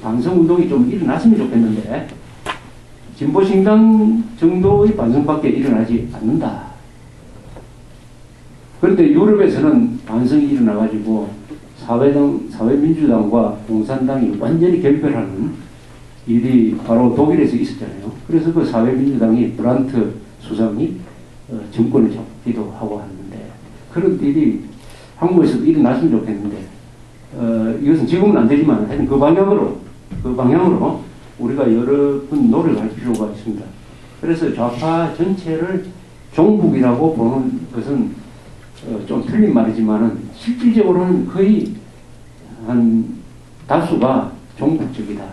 반성운동이 좀 일어났으면 좋겠는데 진보신당 정도의 반성밖에 일어나지 않는다. 그런데 유럽에서는 반성이 일어나가지고 사회민주당과 공산당이 완전히 결별하는 일이 바로 독일에서 있었잖아요. 그래서 그 사회민주당이 브란트 수상이 정권을 잡기도 하고 하는데 그런 일이 한국에서도 일어났으면 좋겠는데 이것은 지금은 안 되지만 하여튼 그 방향으로 우리가 여러 번 노력할 필요가 있습니다. 그래서 좌파 전체를 종북이라고 보는 것은 좀 틀린 말이지만은 실질적으로는 거의 한 다수가 종북적이다.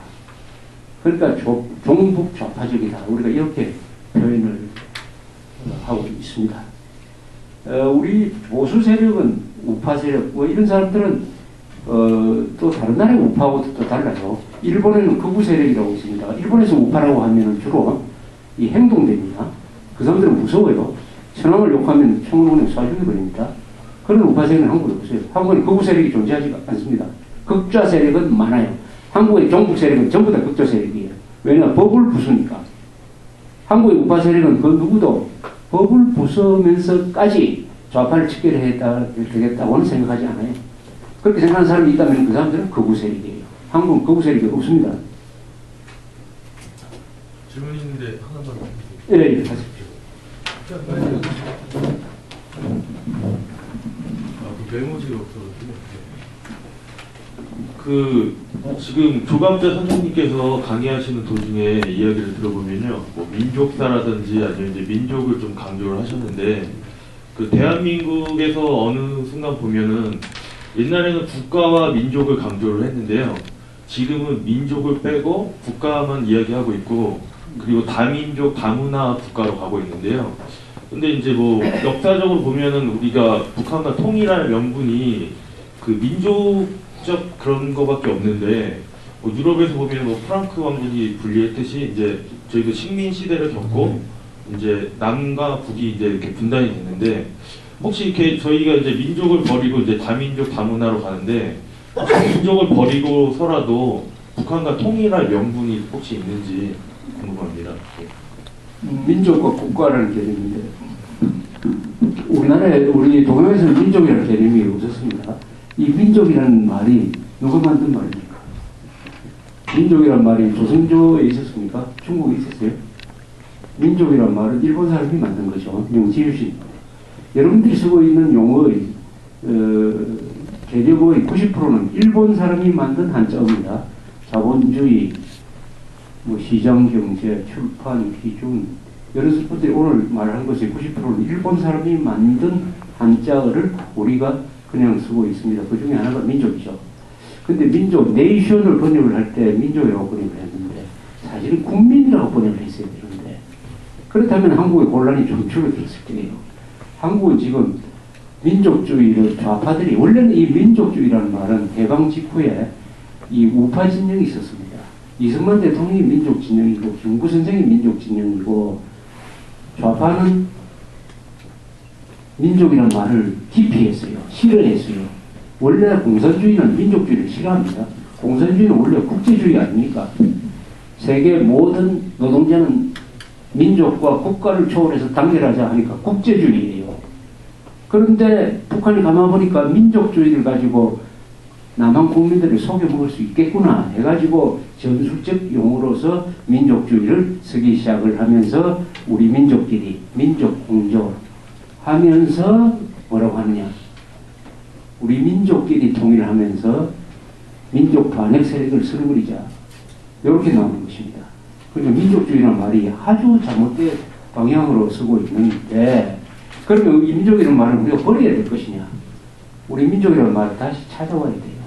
그러니까 종북 좌파적이다. 우리가 이렇게 표현을 하고 있습니다. 우리 보수 세력은 우파 세력, 뭐 이런 사람들은 또 다른 나라의 우파하고도 또 달라요. 일본에는 극우 세력이라고 있습니다. 일본에서 우파라고 하면 주로 이 행동됩니다. 그 사람들은 무서워요. 천황을 욕하면 총으로 그냥 쏴 죽여버립니다. 그런 우파 세력은 한국에 없어요. 한국에는 극우 세력이 존재하지 않습니다. 극좌 세력은 많아요. 한국의 종북 세력은 전부 다 극좌 세력이에요. 왜냐? 법을 부수니까. 한국의 우파 세력은 그 누구도 법을 부수면서까지 좌파를 척결해야 되겠다고는 생각하지 않아요. 그렇게 생각하는 사람이 있다면 그 사람들은 극우 세력이에요. 한국은 극우 세력이 없습니다. 질문 있는데 하나만. 예, 하십시오. 그 메모지가 없어가지고. 지금 조감자 선생님께서 강의하시는 도중에 이야기를 들어보면요, 뭐 민족사라든지 아니면 이제 민족을 좀 강조를 하셨는데, 그 대한민국에서 어느 순간 보면은 옛날에는 국가와 민족을 강조를 했는데요, 지금은 민족을 빼고 국가만 이야기하고 있고, 그리고 다민족, 다문화 국가로 가고 있는데요. 근데 이제 뭐 역사적으로 보면은 우리가 북한과 통일할 명분이 그 민족적 그런 거밖에 없는데, 뭐 유럽에서 보면 뭐 프랑크 왕국이 분리했듯이 이제 저희도 식민 시대를 겪고 이제 남과 북이 이제 이렇게 분단이 됐는데, 혹시 이렇게 저희가 이제 민족을 버리고 이제 다민족, 다문화로 가는데, 민족을 버리고서라도 북한과 통일할 명분이 혹시 있는지 궁금합니다. 민족과 국가라는 개념인데 우리 동양에서는 민족이라는 개념이 없었습니다. 이 민족이라는 말이 누가 만든 말입니까? 민족이라는 말이 조선조에 있었습니까? 중국에 있었어요? 민족이라는 말은 일본 사람이 만든 거죠. 명지유신. 여러분들이 쓰고 있는 용어의 개념의 90%는 일본 사람이 만든 한자어입니다. 자본주의, 뭐 시장경제, 출판, 기준, 여러 분들이 오늘 말한 것의 90%는 일본 사람이 만든 한자어를 우리가 그냥 쓰고 있습니다. 그 중에 하나가 민족이죠. 근데 민족, 네이션을 번역을 할 때 민족이라고 번역을 했는데 사실은 국민이라고 번역을 했어야 되는데, 그렇다면 한국의 곤란이 좀 줄어들었을 거예요. 한국은 지금 민족주의를 좌파들이, 원래는 이 민족주의라는 말은 해방 직후에 이 우파 진영이 있었습니다. 이승만 대통령이 민족 진영이고 김구 선생이 민족 진영이고, 좌파는 민족이라는 말을 기피했어요. 싫어했어요. 원래 공산주의는 민족주의를 싫어합니다. 공산주의는 원래 국제주의 아닙니까? 세계 모든 노동자는 민족과 국가를 초월해서 단결하자 하니까 국제주의예요. 그런데 북한이 가만보니까 민족주의를 가지고 남한 국민들을 속여먹을 수 있겠구나 해가지고 전술적 용어로서 민족주의를 쓰기 시작을 하면서 우리 민족끼리 민족공조 하면서 뭐라고 하느냐, 우리 민족끼리 통일하면서 민족 반역 세력을 쓸어버리자, 이렇게 나오는 것입니다. 그러니까 민족주의라는 말이 아주 잘못된 방향으로 쓰고 있는데, 그러면 이 민족이라는 말을 우리가 버려야 될 것이냐, 우리 민족이라는 말을 다시 찾아와야 돼요.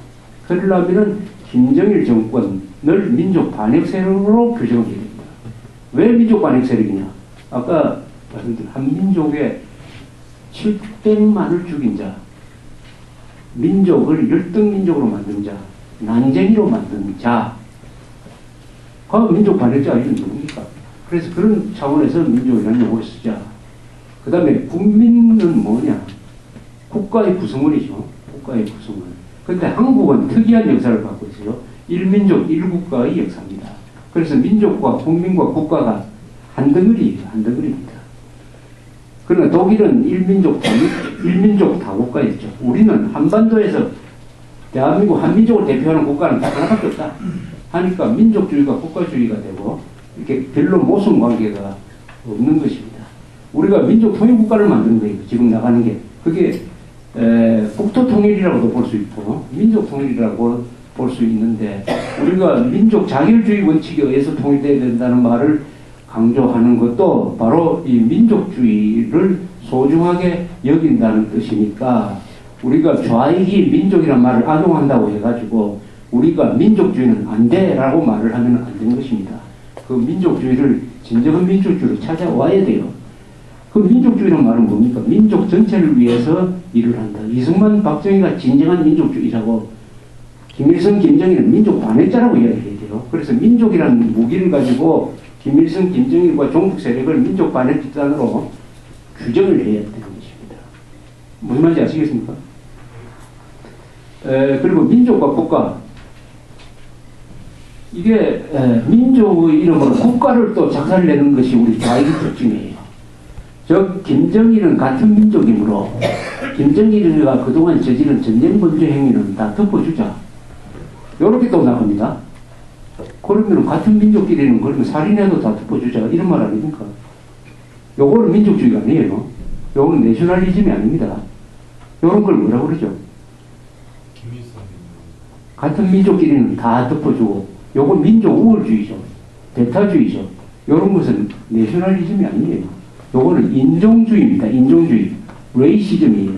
그러려면 김정일 정권을 민족 반역 세력으로 규정을 해야 됩니다. 왜 민족 반역 세력이냐? 아까 말씀드린 한민족의 700만을 죽인 자, 민족을 열등민족으로 만든 자, 난쟁이로 만든 자, 과거 민족 반역자 이런 누굽니까? 그래서 그런 차원에서 민족이라는 용어를 쓰자. 그 다음에 국민은 뭐냐? 국가의 구성원이죠. 국가의 구성원. 근데 한국은 특이한 역사를 갖고 있어요. 일민족 일국가의 역사입니다. 그래서 민족과 국민과 국가가 한 덩어리예요. 한 덩어리입니다. 그러나 독일은 일민족 다국가였죠. 우리는 한반도에서 대한민국 한민족을 대표하는 국가는 딱 하나밖에 없다 하니까 민족주의가 국가주의가 되고 이렇게 별로 모순 관계가 없는 것입니다. 우리가 민족 통일 국가를 만드는 거예요. 지금 나가는 게. 그게 국토 통일이라고도 볼 수 있고 민족 통일이라고 볼 수 있는데 우리가 민족 자결주의 원칙에 의해서 통일돼야 된다는 말을 강조하는 것도 바로 이 민족주의를 소중하게 여긴다는 뜻이니까 우리가 좌익이 민족이란 말을 악용한다고 해가지고 우리가 민족주의는 안 돼라고 말을 하면 안 되는 것입니다. 그 민족주의를 진정한 민족주의로 찾아와야 돼요. 그 민족주의란 말은 뭡니까? 민족 전체를 위해서 일을 한다. 이승만, 박정희가 진정한 민족주의라고 김일성, 김정일은 민족 반역자라고 이야기해야 돼요. 그래서 민족이라는 무기를 가지고 김일성, 김정일과 종북 세력을 민족 반역 집단으로 규정을 해야 되는 것입니다. 무슨 말인지 아시겠습니까? 그리고 민족과 국가. 이게 민족의 이름으로 국가를 또 작사를 내는 것이 우리 좌익의 특징이에요. 김정일은 같은 민족이므로 김정일이가 그동안 저지른 전쟁 범죄 행위는 다 덮어주자. 요렇게 또 나갑니다. 그러면 같은 민족끼리는 그러면 살인해도 다 덮어주자. 이런 말 아닙니까? 요거는 민족주의가 아니에요. 요거는 내셔널리즘이 아닙니다. 요런 걸 뭐라고 그러죠? 같은 민족끼리는 다 덮어주고 요건 민족 우월주의죠. 배타주의죠. 요런 것은 내셔널리즘이 아니에요. 요거는 인종주의입니다. 인종주의. 레이시즘이에요.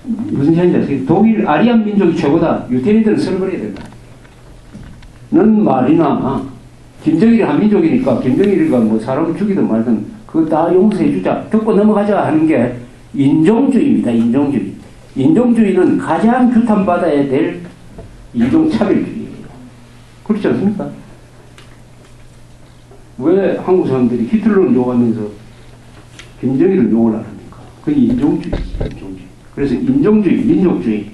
무슨 얘기인지 아세요? 독일 아리안 민족이 최고다. 유태인들은 설거려야 된다. 는 말이나 김정일이 한민족이니까 김정일이가 뭐 사람을 죽이든 말든 그거 다 용서해주자. 듣고 넘어가자 하는 게 인종주의입니다. 인종주의. 인종주의는 가장 규탄받아야 될 인종차별주의예요. 그렇지 않습니까? 왜 한국 사람들이 히틀러를 욕하면서 김정일을 욕을 안 합니까? 그게 인종주의지, 인종주의. 그래서 인종주의, 민족주의,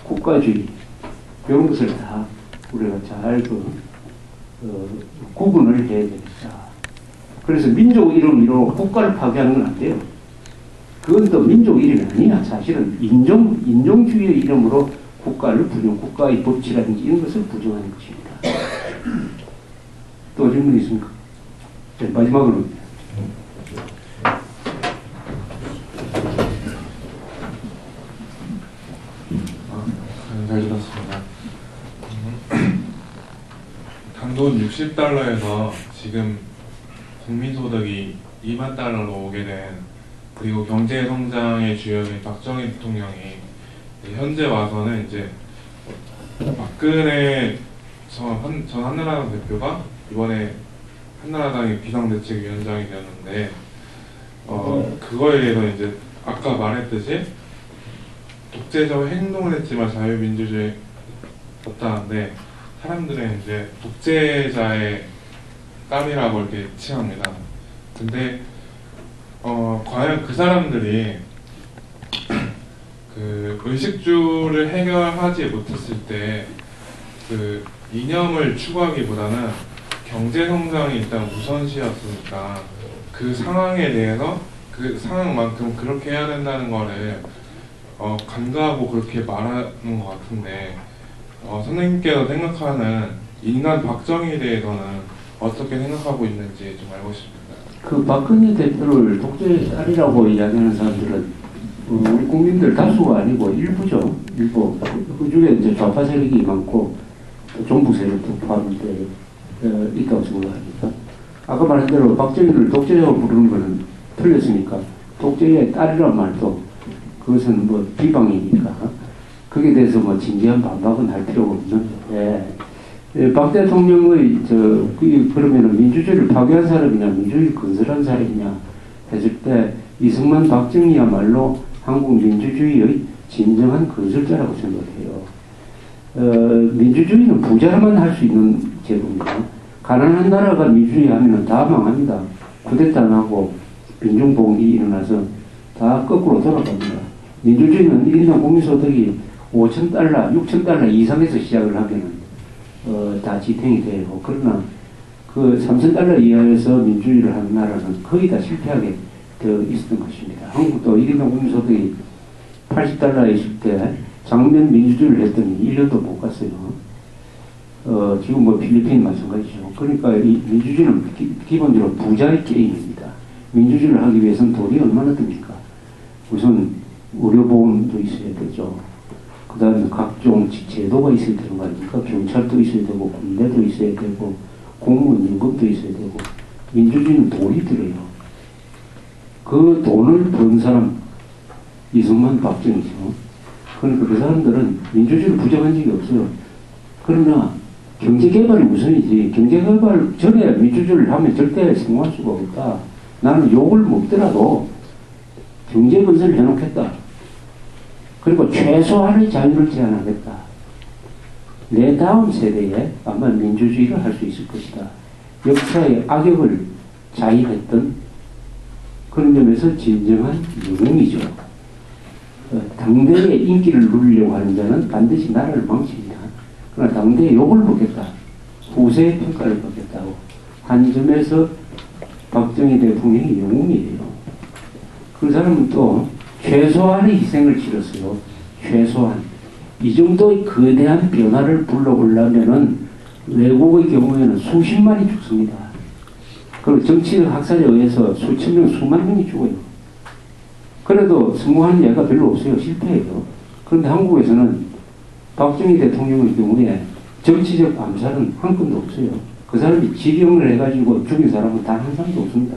국가주의, 이런 것을 다 우리가 잘 구분을 해야 되겠다. 그래서 민족 이름으로 국가를 파괴하는 건 안 돼요. 그건 또 민족 이름이 아니야. 사실은 인종주의의 이름으로 국가를 국가의 법치라든지 이런 것을 부정하는 것입니다. 또 질문 있습니까? 네, 마지막으로. 잘 들었습니다. 단돈 60달러에서 지금 국민소득이 2만 달러로 오게 된, 그리고 경제 성장의 주역인 박정희 대통령이 현재 와서는 이제 박근혜 전 한나라당 대표가 이번에 한나라당의 비상대책위원장이 되었는데 그거에 대해서 이제 아까 말했듯이 독재적 행동을 했지만 자유민주주의 였다는데 사람들은 이제 독재자의 땀이라고 이렇게 칭합니다. 근데 과연 그 사람들이 그 의식주를 해결하지 못했을 때 그 이념을 추구하기보다는 경제 성장이 일단 우선시였으니까 그 상황에 대해서 그 상황만큼 그렇게 해야 된다는 거를 간과하고 그렇게 말하는 것 같은데 선생님께서 생각하는 인간 박정희에 대해서는 어떻게 생각하고 있는지 좀 알고 싶습니다. 그 박근혜 대표를 독재의 딸이라고 이야기하는 사람들은 우리 국민들 다수가 아니고 일부죠. 일부. 그 중에 이제 좌파 세력이 많고 종북 세력도 포함되어 있다고 생각합니다. 아까 말한 대로 박정희를 독재자로 부르는 것은 틀렸으니까 독재의 딸이란 말도 그것은 뭐 비방이니까 거기에 대해서 뭐 진지한 반박은 할 필요가 없는데 박 대통령의 그러면은 민주주의를 파괴한 사람이냐 민주주의를 건설한 사람이냐 했을 때 이승만 박정희야말로 한국 민주주의의 진정한 건설자라고 생각해요. 민주주의는 부자만 할 수 있는 제도입니다. 가난한 나라가 민주주의 하면은 다 망합니다. 쿠데타 나고 빈중봉기 일어나서 다 거꾸로 돌아갑니다. 민주주의는 1인당 국민소득이 $5,000, $6,000 이상에서 시작을 하면은 다 지탱이 되고, 그러나 그 $3,000 이하에서 민주주의를 하는 나라는 거의 다 실패하게 되어 있었던 것입니다. 한국도 1인당 국민소득이 $80 있을 때 장면 민주주의를 했더니 1년도 못 갔어요. 지금 뭐 필리핀 마찬가지죠. 그러니까 이 민주주의는 기본적으로 부자의 게임입니다. 민주주의를 하기 위해서는 돈이 얼마나 듭니까? 우선 의료보험도 있어야 되죠. 그 다음에 각종 제도가 있어야 되는 거 아닙니까? 경찰도 있어야 되고, 군대도 있어야 되고, 공무원 임금도 있어야 되고, 민주주의는 돈이 들어요. 그 돈을 번 사람, 이승만, 박정희죠. 그러니까 그 사람들은 민주주의를 부정한 적이 없어요. 그러나 경제개발이 우선이지, 경제개발 전에 민주주의를 하면 절대 성공할 수가 없다. 나는 욕을 먹더라도 경제건설을 해놓겠다. 그리고 최소한의 자유를 제한하겠다. 내 다음 세대에 아마 민주주의를 할 수 있을 것이다. 역사의 악역을 자인했던 그런 점에서 진정한 영웅이죠. 당대의 인기를 누리려고 하는 자는 반드시 나라를 망칩니다. 그러나 당대의 욕을 먹겠다. 후세의 평가를 받겠다고 한 점에서 박정희 대통령이 영웅이에요. 그 사람은 또 최소한의 희생을 치렀어요. 최소한. 이 정도의 거대한 변화를 불러오려면은 외국의 경우에는 수십만이 죽습니다. 그리고 정치적 학살에 의해서 수천 명, 수만 명이 죽어요. 그래도 성공하는 예가 별로 없어요. 실패해요. 그런데 한국에서는 박정희 대통령의 경우에 정치적 암살은 한 건도 없어요. 그 사람이 지령을 해가지고 죽인 사람은 단 한 사람도 없습니다.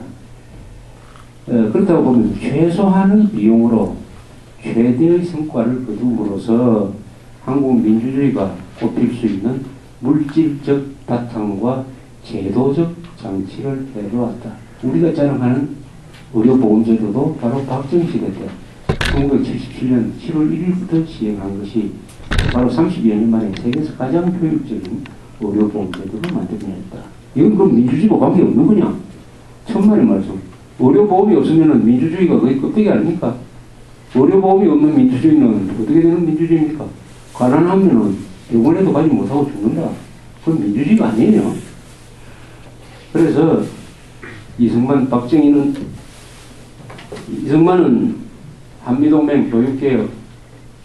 그렇다고 보면 최소한의 비용으로 최대의 성과를 거둠으로써 한국 민주주의가 꼽힐 수 있는 물질적 바탕과 제도적 장치를 해놓았다. 우리가 자랑하는 의료보험제도도 바로 박정희 시대 때 1977년 7월 1일부터 시행한 것이 바로 30여 년 만에 세계에서 가장 효율적인 의료보험제도를 만들어냈다. 이건 그럼 민주주의와 관계없는 거냐? 천만의 말씀. 의료보험이 없으면 민주주의가 거의 껍데기 아닙니까? 의료보험이 없는 민주주의는 어떻게 되는 민주주의입니까? 가난하면 병원에도 가지 못하고 죽는다. 그건 민주주의가 아니에요. 그래서 이승만은 한미동맹 교육개혁,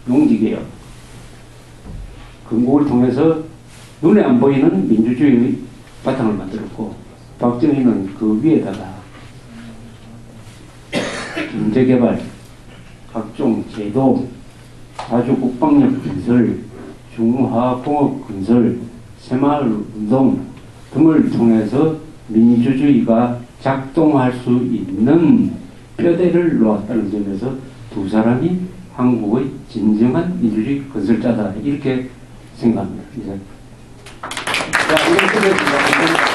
용지개혁, 건국을 통해서 눈에 안 보이는 민주주의의 바탕을 만들었고, 박정희는 그 위에다가 경제개발, 각종 제도, 자주 국방력 건설, 중화공업 건설, 새마을운동 등을 통해서 민주주의가 작동할 수 있는 뼈대를 놓았다는 점에서 두 사람이 한국의 진정한 민주주의 건설자다. 이렇게 생각합니다. 자, 이렇게